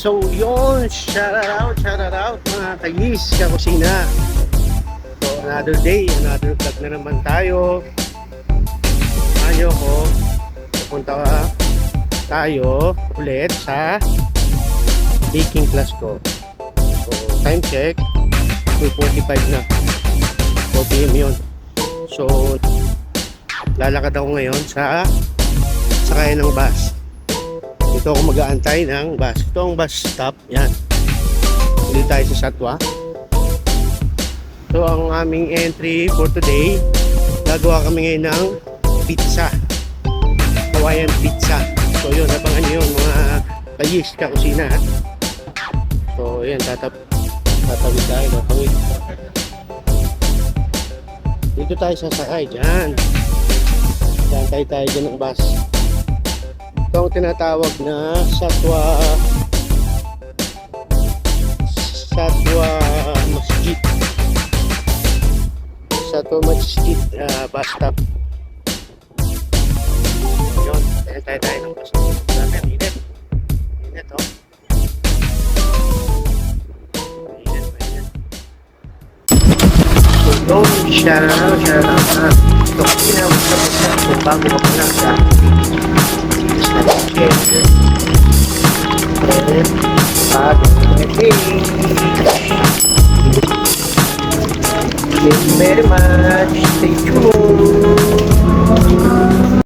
So yun, shout out mga kayis ka kusina. So another day, another vlog na naman tayo. Ayaw ko, pupunta tayo ulit sa baking class ko. So time check, 2:45 na, 4 PM yun. So lalakad ako ngayon sa sakay ng bus. Dito ako mag-aantay ng bus. Ito ang bus stop. Yan. Dito tayo sa Satwa. So ang aming entry for today, gagawa kami ngayon ng pizza. Hawaiian pizza. So yun, abangan nyo yung mga kayis ka kusina. So yan, tatawid tayo. Dito tayo sasakay. Dyan. Aantay tayo dyan ng bus. Ito ang tinatawag na Satwa Masjid. Satwa Masjid bus stop. Yun, tayo ng bus stop. Dami ang init. Init, oh. Mainit. So, don't shout out. Ito, kinawag sa bus stop. So, bago ka pa lang sa thank you very much. Stay tuned.